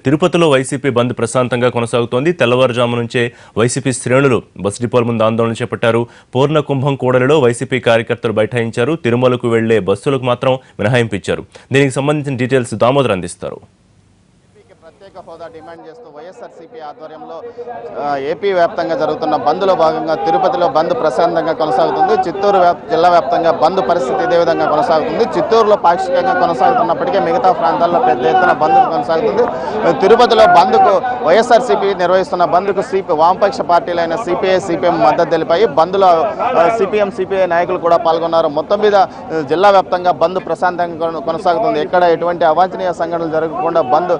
తిరుపతిలో వైసీపీ బంద్ ప్రశాంతంగా కొనసాగుతోంది. తెల్లవారుజాము నుంచే వైసీపీ శ్రేణులు బస్ డిపోల ముందు ఆందోళన చేపట్టారు. పూర్ణ కుంభం కూడలిలో వైసీపీ కార్యకర్తలు బైఠాయించారు. తిరుమలకు వెళ్లే బస్సులకు మాత్రం మినహాయింపు ఇచ్చారు. దీనికి సంబంధించిన డీటెయిల్స్ దామోదర్ అందిస్తారు. ప్రత్యేక హోదా డిమాండ్ చేస్తూ వైఎస్ఆర్సీపీ ఆధ్వర్యంలో ఏపీ వ్యాప్తంగా జరుగుతున్న బంద్లో భాగంగా తిరుపతిలో బంద్ ప్రశాంతంగా కొనసాగుతుంది. చిత్తూరు జిల్లా వ్యాప్తంగా బంద్ పరిస్థితి ఇదే విధంగా కొనసాగుతుంది. చిత్తూరులో పాక్షికంగా కొనసాగుతున్నప్పటికీ మిగతా ప్రాంతాల్లో పెద్ద ఎత్తున బంద్ కొనసాగుతుంది. తిరుపతిలో బంద్కు వైఎస్ఆర్సీపీ నిర్వహిస్తున్న బంద్కు వామపక్ష పార్టీలైన సిపిఐ, సిపిఎం మద్దతు తెలిపాయి. బంద్లో సిపిఎం, సిపిఐ నాయకులు కూడా పాల్గొన్నారు. మొత్తం మీద జిల్లా వ్యాప్తంగా బంద్ ప్రశాంతంగా కొనసాగుతుంది. ఎక్కడ ఎటువంటి అవాంఛనీయ సంఘటనలు జరగకుండా బంద్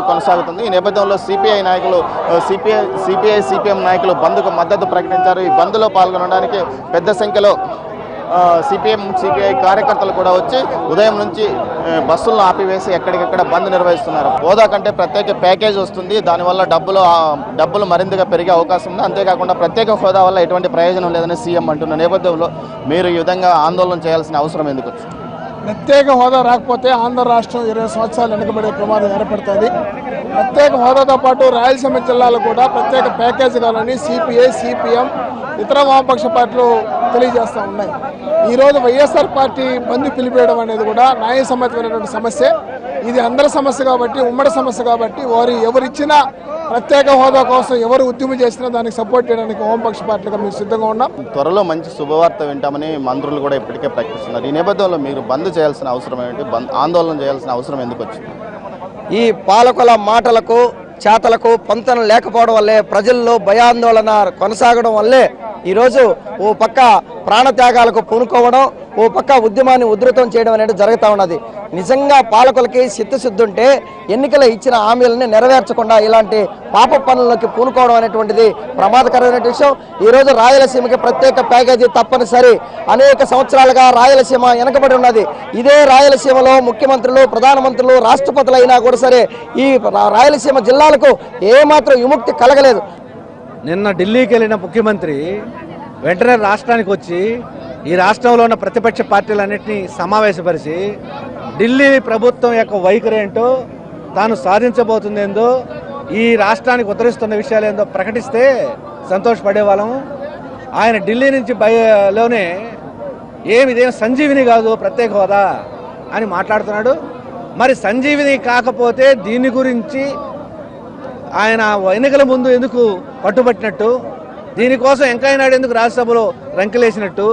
కొనసాగుతుంది. ఈ నేపథ్యంలో సిపిఐ నాయకులు సిపిఐ సిపిఎం నాయకులు బంద్కు మద్దతు ప్రకటించారు. ఈ బంద్లో పాల్గొనడానికి పెద్ద సంఖ్యలో సిపిఎం సిపిఐ కార్యకర్తలు కూడా వచ్చి ఉదయం నుంచి బస్సులను ఆపివేసి ఎక్కడికెక్కడ బంద్ నిర్వహిస్తున్నారు. హోదా కంటే ప్రత్యేక ప్యాకేజ్ వస్తుంది. దానివల్ల డబ్బులు మరింతగా పెరిగే అవకాశం ఉంది. అంతేకాకుండా ప్రత్యేక హోదా వల్ల ఎటువంటి ప్రయోజనం లేదని సీఎం అంటున్న నేపథ్యంలో మీరు ఈ విధంగా ఆందోళన చేయాల్సిన అవసరం ఎందుకు వచ్చింది? ప్రత్యేక హోదా రాకపోతే ఆంధ్ర రాష్ట్రం 20 సంవత్సరాలు వెనుకబడే ప్రమాదం ఏర్పడుతుంది. ప్రత్యేక హోదాతో పాటు రాయలసీమ జిల్లాలో కూడా ప్రత్యేక ప్యాకేజీ కావాలని సిపిఐ, సిపిఎం, ఇతర వామపక్ష పార్టీలు తెలియజేస్తూ ఉన్నాయి. ఈరోజు వైఎస్ఆర్ పార్టీ బంద్ పిలిపేయడం అనేది కూడా న్యాయసమ్మతమైనటువంటి సమస్య. ఇది అందరి సమస్య కాబట్టి, ఉమ్మడి సమస్య కాబట్టి, వారు ఎవరిచ్చినా ప్రత్యేక హోదా కోసం ఎవరు ఉద్యమం చేసినా దానికి సపోర్ట్ చేయడానికి వామపక్ష పార్టీగా మేము సిద్ధంగా ఉన్నాం. త్వరలో మంచి శుభవార్త వింటామని మంత్రులు కూడా ఇప్పటికే ప్రకటిస్తున్నారు. ఈ నేపథ్యంలో మీరు బంద్ చేయాల్సిన అవసరం ఏంటి? ఆందోళన చేయాల్సిన అవసరం ఎందుకు వచ్చింది? ఈ పాలకుల మాటలకు చేతలకు పొంతన లేకపోవడం వల్లే ప్రజల్లో భయాందోళన కొనసాగడం వల్లే ఈరోజు ఓ పక్క ప్రాణత్యాగాలకు పూనుకోవడం, ఓ పక్క ఉద్యమాన్ని ఉధృతం చేయడం అనేది జరుగుతూ ఉన్నది. నిజంగా పాలకులకి చిత్తశుద్ధి ఉంటే ఎన్నికల ఇచ్చిన హామీలని నెరవేర్చకుండా ఇలాంటి పాప పనులకి పూనుకోవడం అనేటువంటిది ప్రమాదకరమైన విషయం. ఈరోజు రాయలసీమకి ప్రత్యేక ప్యాకేజీ తప్పనిసరి. అనేక సంవత్సరాలుగా రాయలసీమ వెనకబడి ఉన్నది. ఇదే రాయలసీమలో ముఖ్యమంత్రులు, ప్రధానమంత్రులు, రాష్ట్రపతులు అయినా కూడా సరే ఈ రాయలసీమ జిల్లాలకు ఏమాత్రం విముక్తి కలగలేదు. నిన్న ఢిల్లీకి వెళ్ళిన ముఖ్యమంత్రి వెంటనే రాష్ట్రానికి వచ్చి ఈ రాష్ట్రంలో ఉన్న ప్రతిపక్ష పార్టీలన్నింటినీ సమావేశపరిచి ఢిల్లీ ప్రభుత్వం యొక్క వైఖరి ఏంటో, తాను సాధించబోతుందేందో, ఈ రాష్ట్రానికి ఉత్తరిస్తున్న విషయాలు ఏందో ప్రకటిస్తే సంతోషపడేవాళ్ళం. ఆయన ఢిల్లీ నుంచి లోనే ఇదేం సంజీవిని కాదు ప్రత్యేక హోదా అని మాట్లాడుతున్నాడు. మరి సంజీవిని కాకపోతే దీని గురించి ఆయన ఎన్నికల ముందు ఎందుకు పట్టుబట్టినట్టు, దీనికోసం వెంకయ్యనాయుడు ఎందుకు రాజ్యసభలో రంకెలేసినట్టు,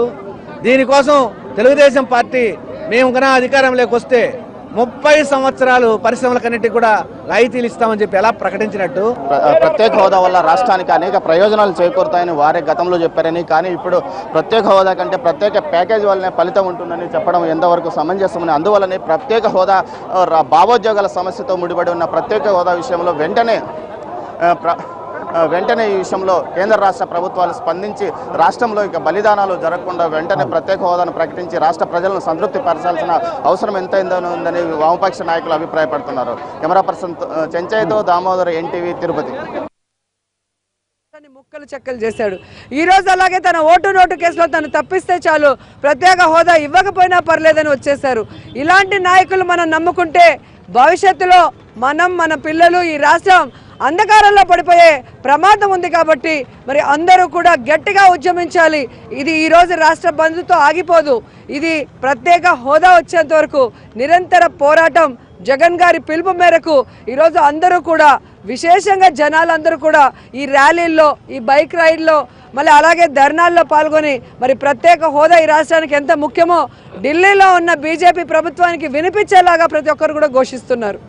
దీనికోసం తెలుగుదేశం పార్టీ మేము కన్నా అధికారంలోకి వస్తే 30 సంవత్సరాలు పరిశ్రమలకన్నిటికీ కూడా రాయితీలు ఇస్తామని చెప్పి ఎలా ప్రకటించినట్టు. ప్రత్యేక హోదా వల్ల రాష్ట్రానికి అనేక ప్రయోజనాలు చేకూరుతాయని వారే గతంలో చెప్పారని, కానీ ఇప్పుడు ప్రత్యేక హోదా కంటే ప్రత్యేక ప్యాకేజ్ వల్లనే ఫలితం ఉంటుందని చెప్పడం ఎంతవరకు సమంజసమని, అందువల్లనే ప్రత్యేక హోదా భావోద్యోగాల సమస్యతో ముడిపడి ఉన్న ప్రత్యేక హోదా విషయంలో వెంటనే ఈ విషయంలో కేంద్ర రాష్ట్ర ప్రభుత్వాలు స్పందించి రాష్ట్రంలో ఇక బలిదానాలు జరగకుండా వెంటనే ప్రత్యేక హోదాను ప్రకటించి రాష్ట్ర ప్రజలను సంతృప్తి పరచాల్సిన అవసరం ఎంతైందో ఉందని వామపక్ష నాయకులు అభిప్రాయపడుతున్నారు. కెమెరా పర్సన్ చెంచయ్యతో దామోదర్, ఎన్టీవీ, తిరుపతి. ముక్కలు చెక్కలు చేశాడు. ఈ రోజు అలాగే తన ఓటు నోటు కేసులో తను తప్పిస్తే చాలు, ప్రత్యేక హోదా ఇవ్వకపోయినా పర్లేదని వచ్చేశారు. ఇలాంటి నాయకులు మనం నమ్ముకుంటే భవిష్యత్తులో మన పిల్లలు ఈ రాష్ట్రం అంధకారంలో పడిపోయే ప్రమాదం ఉంది. కాబట్టి మరి అందరూ కూడా గట్టిగా ఉద్యమించాలి. ఇది ఈరోజు రాష్ట్ర బంధుతో ఆగిపోదు. ఇది ప్రత్యేక హోదా వచ్చేంత వరకు నిరంతర పోరాటం. జగన్ గారి పిలుపు మేరకు ఈరోజు అందరూ కూడా, విశేషంగా జనాలందరూ కూడా ఈ ర్యాలీల్లో, ఈ బైక్ రైడ్లో, మళ్ళీ అలాగే ధర్నాల్లో పాల్గొని మరి ప్రత్యేక హోదా ఈ రాష్ట్రానికి ఎంత ముఖ్యమో ఢిల్లీలో ఉన్న బీజేపీ ప్రభుత్వానికి వినిపించేలాగా ప్రతి ఒక్కరు కూడా ఘోషిస్తున్నారు.